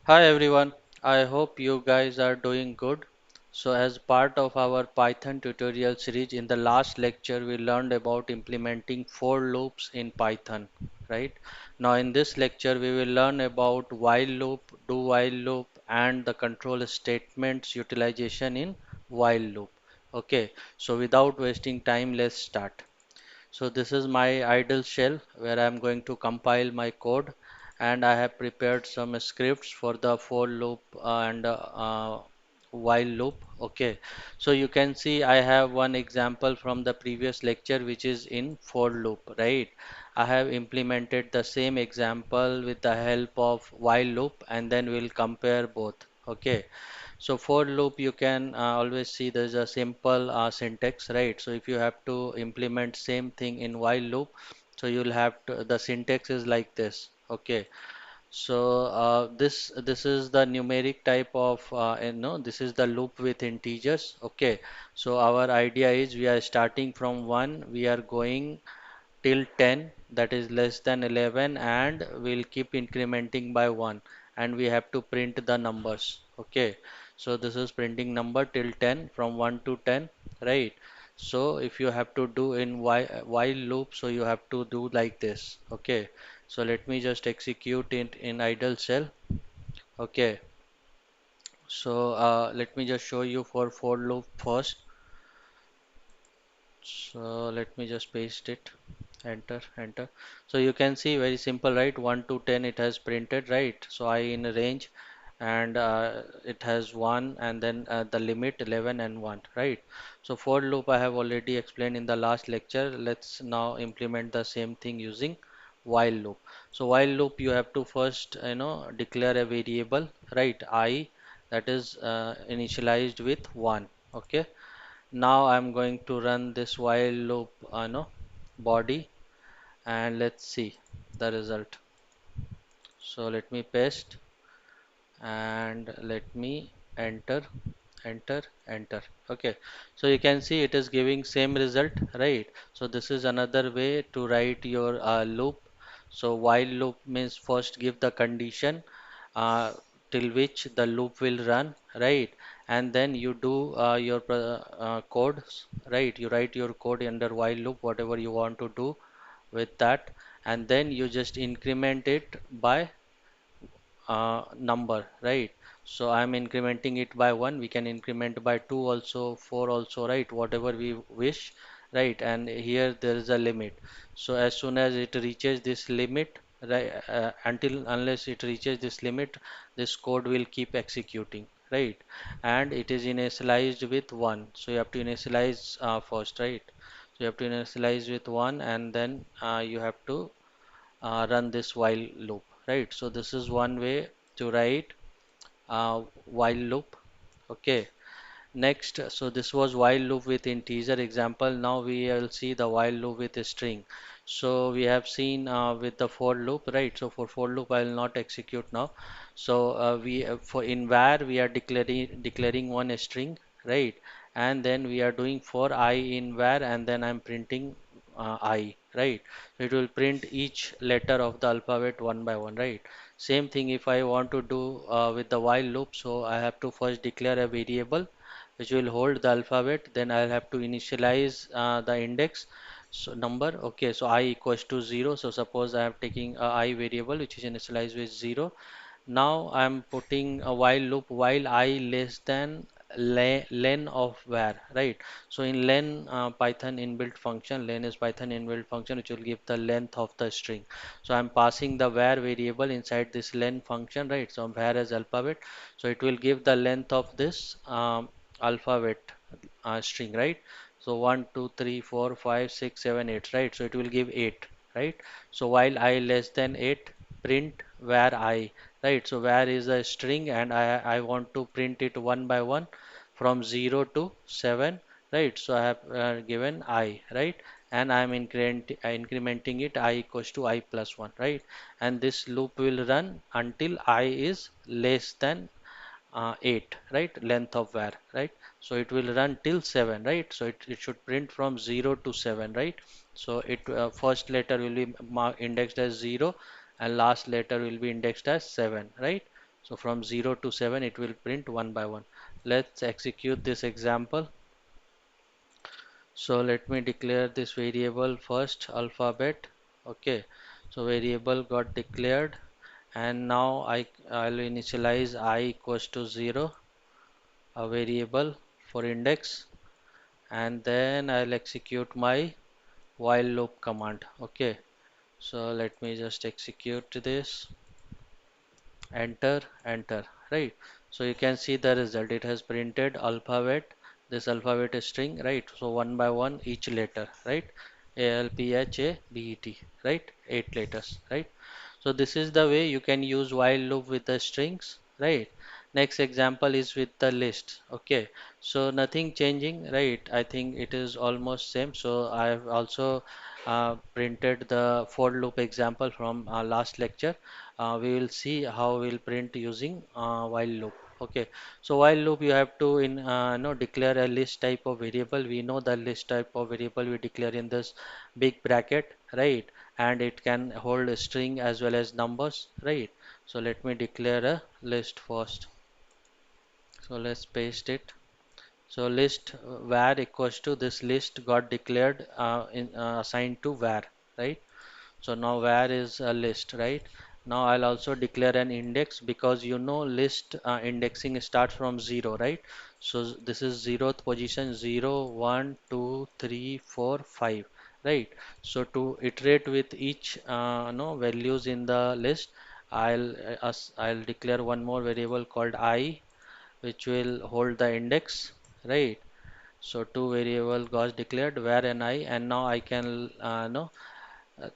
Hi everyone, I hope you guys are doing good. So as part of our Python tutorial series, in the last lecture we learned about implementing for loops in Python, right? Now in this lecture we will learn about while loop, do while loop and the control statements utilization in while loop. Okay, so without wasting time, let's start. So this is my idle shell where I'm going to compile my code, and I have prepared some scripts for the for loop and while loop. Okay, so you can see I have one example from the previous lecture which is in for loop, right? I have implemented the same example with the help of while loop, and then we'll compare both. Okay, so for loop you can always see there's a simple syntax, right? So if you have to implement same thing in while loop, so you'll have to, the syntax is like this. Okay, so this is the numeric type of this is the loop with integers. Okay, so our idea is we are starting from 1, we are going till 10, that is less than 11, and we'll keep incrementing by 1, and we have to print the numbers. Okay, so this is printing number till 10 from 1 to 10, right? So if you have to do in while loop, so you have to do like this. Okay, so let me just execute it in idle shell. Okay, so let me just show you for loop first. So let me just paste it, enter. So you can see very simple, right? 1 to 10 it has printed, right? So I in a range, and it has 1, and then the limit 11 and 1, right? So for loop I have already explained in the last lecture. Let's now implement the same thing using while loop. So while loop you have to first declare a variable, right? I, that is initialized with 1. Okay, now I'm going to run this while loop no body, and let's see the result. So let me paste and let me enter, enter. Okay, so you can see it is giving same result, right? So this is another way to write your loop. So while loop means first give the condition uh, till which the loop will run, right? And then you do your code, right? You write your code under while loop, whatever you want to do with that, and then you just increment it by number, right? So I'm incrementing it by 1. We can increment by 2 also, 4 also, right? Whatever we wish, right? And here there is a limit. So as soon as it reaches this limit, right, until unless it reaches this limit, this code will keep executing, right? And it is initialized with 1. So you have to initialize first, right? So you have to initialize with 1, and then you have to run this while loop, right? So this is one way to write while loop. Okay, next, so this was while loop with integer example. Now we will see the while loop with a string. So we have seen with the for loop, right? So for loop I will not execute now. So we for in var we are declaring one string, right? And then we are doing for I in var, and then I'm printing I, right? So it will print each letter of the alphabet one by one, right? Same thing if I want to do with the while loop, so I have to first declare a variable which will hold the alphabet, then I'll have to initialize the index so number. Okay, so I equals to 0. So suppose I am taking a I variable which is initialized with 0. Now I'm putting a while loop while I less than len of var, right? So in len Python inbuilt function, len is Python inbuilt function which will give the length of the string. So I'm passing the var variable inside this len function, right? So var as alphabet, so it will give the length of this alphabet string, right? So 1 2 3 4 5 6 7 8, right? So it will give 8, right? So while I less than 8, print var I, right? So var is a string, and I want to print it one by one from 0 to 7, right? So I have given I, right? And I am incrementing it I equals to I plus 1, right? And this loop will run until I is less than 8, right? Length of var, right? So it will run till 7, right? So it should print from 0 to 7, right? So it first letter will be indexed as 0, and last letter will be indexed as 7, right? So from 0 to 7 it will print one by one. Let's execute this example. So let me declare this variable first, alphabet. Okay, so variable got declared, and now I'll initialize I equals to 0, a variable for index, and then I'll execute my while loop command. Okay, so let me just execute this. Enter, enter, right? So you can see the result. It has printed alphabet. This alphabet is string, right? So one by one each letter, right? ALPHABET, right? 8 letters, right? So this is the way you can use while loop with the strings, right? Next example is with the list. Okay, so nothing changing, right? I think it is almost same. So I have also printed the for loop example from last lecture. We will see how we'll print using while loop. Okay, so while loop you have to no, declare a list type of variable. We know the list type of variable we declare in this big bracket, right? And it can hold a string as well as numbers, right? So let me declare a list first. So let's paste it. So list var equals to this list got declared assigned to var, right? So now where is a list, right? Now I'll also declare an index because you know list indexing starts from 0, right? So this is 0th position, 0, 1, 2, 3, 4, 5, right? So to iterate with each no values in the list, I'll declare one more variable called I, which will hold the index, right? So two variable got declared where and I, and now I can no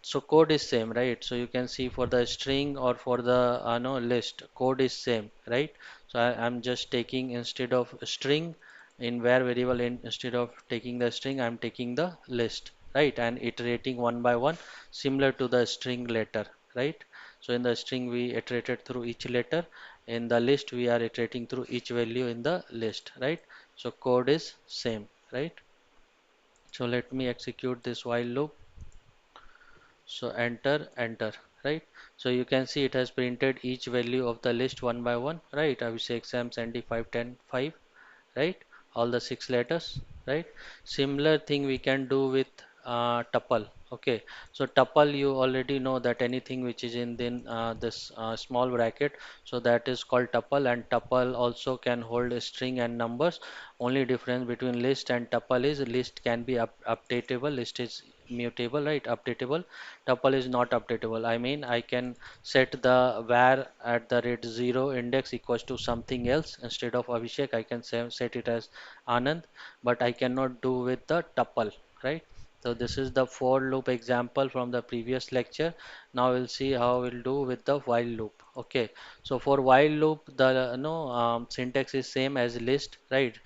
so code is same, right? So you can see for the string or for the no list, code is same, right? So I'm just taking instead of string in where variable instead of taking the string, I'm taking the list, right? And iterating one by one, similar to the string letter, right? So in the string we iterated through each letter. In the list we are iterating through each value in the list, right? So code is same, right? So let me execute this while loop. So enter, enter, right? So you can see it has printed each value of the list one by one, right? Abhishek, Sam, Sandy, 5, 10, 5, right? All the 6 letters, right? Similar thing we can do with tuple. Okay, so tuple, you already know that anything which is in this small bracket, so that is called tuple, and tuple also can hold a string and numbers. Only difference between list and tuple is list can be updatable, list is mutable, right? Updatable, tuple is not updatable. I mean, I can set the var at the rate 0 index equals to something else. Instead of Abhishek, I can set it as Anand, but I cannot do with the tuple, right? So this is the for loop example from the previous lecture. Now we'll see how we'll do with the while loop. Okay, so for while loop, the no syntax is same as list, right?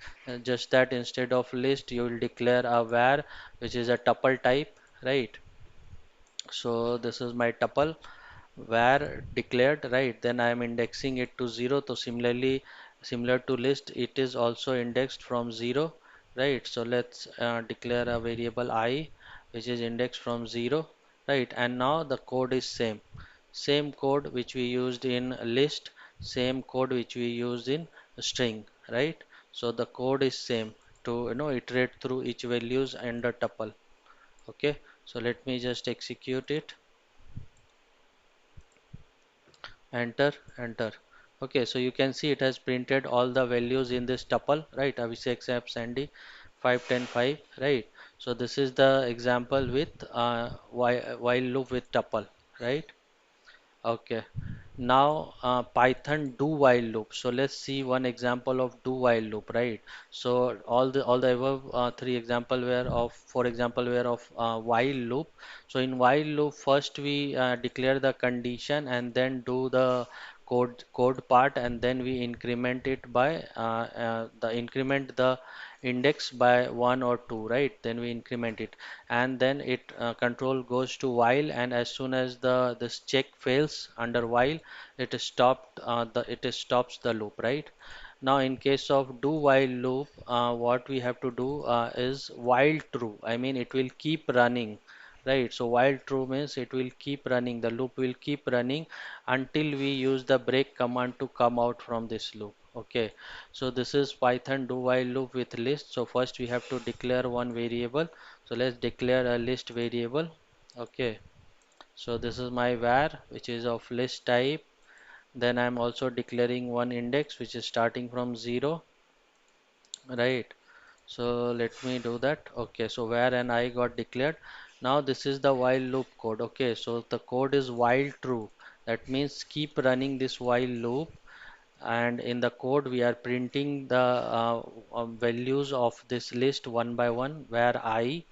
Just that instead of list, you will declare a var, which is a tuple type, right? So this is my tuple var declared, right? Then I am indexing it to 0. So similar to list, it is also indexed from 0, right? So let's declare a variable I, which is indexed from 0, right? And now the code is same code which we used in list, same code which we used in string, right? So the code is same to iterate through each values and the tuple. Okay, so let me just execute it. Enter, enter. Okay, so you can see it has printed all the values in this tuple, right? Abhishek, Sap, Sandy, 5, 10, 5, right? So this is the example with while loop with tuple, right? Okay. Now Python do while loop. So let's see one example of do while loop, right? So all the above three example were of, for example, were of while loop. So in while loop, first we declare the condition and then do the code part, and then we increment it by the increment the index by 1 or 2, right? Then we increment it, and then it control goes to while, and as soon as the this check fails under while, it is stopped it stops the loop, right? Now in case of do while loop, what we have to do is while true, I mean it will keep running right? So while true means it will keep running, the loop will keep running until we use the break command to come out from this loop. Okay, so this is Python do while loop with list. So first we have to declare one variable. So let's declare a list variable. Okay, so this is my var, which is of list type. Then I'm also declaring one index which is starting from 0, right? So let me do that. Okay, so where and I got declared. Now this is the while loop code. Okay, so the code is while true. That means keep running this while loop, and in the code we are printing the values of this list one by one, where I,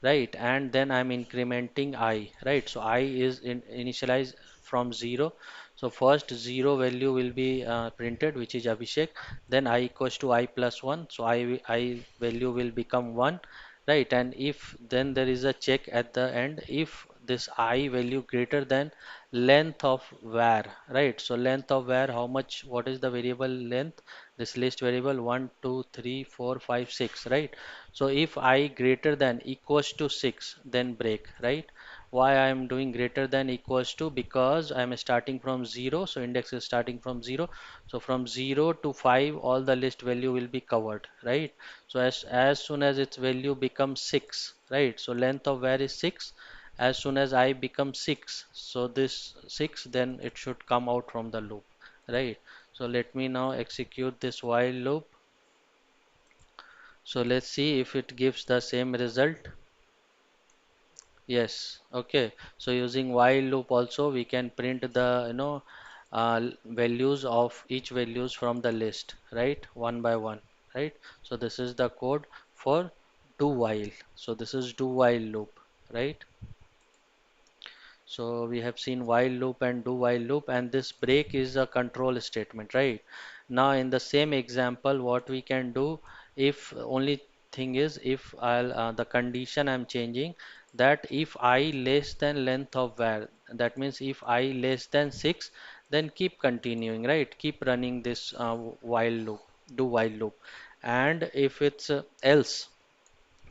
right, and then I'm incrementing I, right? So I is initialized from 0. So first 0 value will be printed, which is Abhishek. Then I equals to I plus 1, so I value will become 1, right? And if then there is a check at the end, if this I value greater than length of var, right? So length of var, how much, what is the variable length? This list variable 1 2 3 4 5 6, right? So if I greater than equals to 6, then break, right? Why I am doing greater than equals to? Because I am starting from 0, so index is starting from 0. So from 0 to 5, all the list value will be covered, right? So as soon as its value becomes 6, right? So length of var is 6. As soon as I become 6, so this 6, then it should come out from the loop, right? So let me now execute this while loop. So let's see if it gives the same result. Yes, okay. So using while loop also we can print the values of each values from the list, right? One by one, right? So this is the code for do while. So this is do while loop, right? So we have seen while loop and do while loop, and this break is a control statement, right? Now in the same example, what we can do, if only thing is, if the condition I'm changing, that if I less than length of var, that means if I less than 6, then keep continuing, right? Keep running this while loop, do while loop. And if it's else,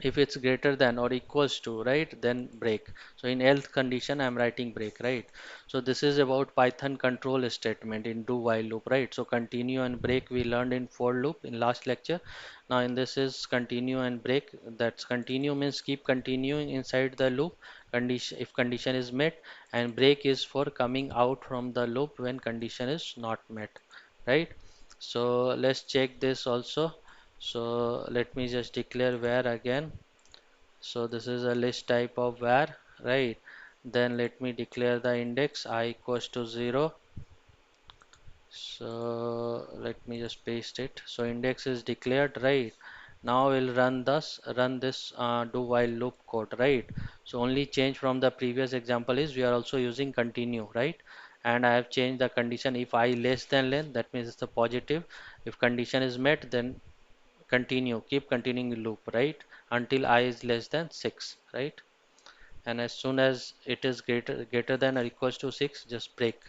if it's greater than or equals to, right, then break. So in else condition I'm writing break, right? So this is about Python control statement in do while loop, right? So continue and break we learned in for loop in last lecture. Now in this is continue and break. That's continue means keep continuing inside the loop condition if condition is met, and break is for coming out from the loop when condition is not met, right? So let's check this also. So let me just declare var again. So this is a list type of var, right? Then let me declare the index I equals to 0. So let me just paste it. So index is declared, right? Now we'll run this do while loop code, right? So only change from the previous example is we are also using continue, right? And I have changed the condition, if I less than length, that means it's a positive. If condition is met, then continue, keep continuing loop, right, until I is less than 6, right? And as soon as it is greater than or equals to 6, just break.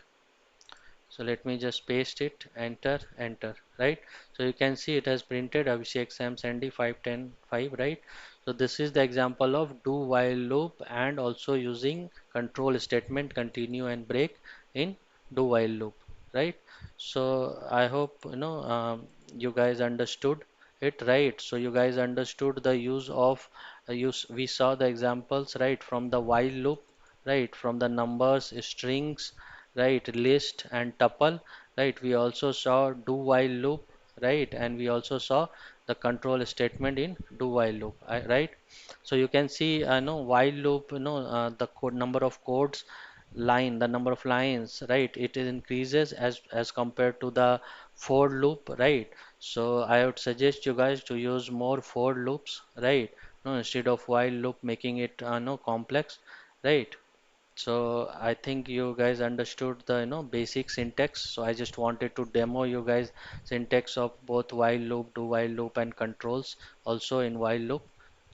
So let me just paste it, enter, enter, right? So you can see it has printed Abhishek Sam Sandy 510 5, right? So this is the example of do while loop and also using control statement continue and break in do while loop, right? So I hope you guys understood it, right? So you guys understood the use of use. We saw the examples, right, from the while loop, right, from the numbers, strings, right, list and tuple, right? We also saw do while loop, right, and we also saw the control statement in do while loop, right? So you can see no while loop, the code number of codes line, the number of lines, right, it is increases as compared to the for loop, right? So I would suggest you guys to use more for loops, right, no, instead of while loop, making it no complex, right? So I think you guys understood the basic syntax. So I just wanted to demo you guys syntax of both while loop, do while loop, and controls also in while loop,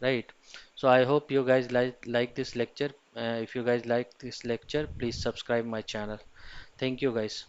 right? So I hope you guys like this lecture. If you guys like this lecture, please subscribe my channel. Thank you guys.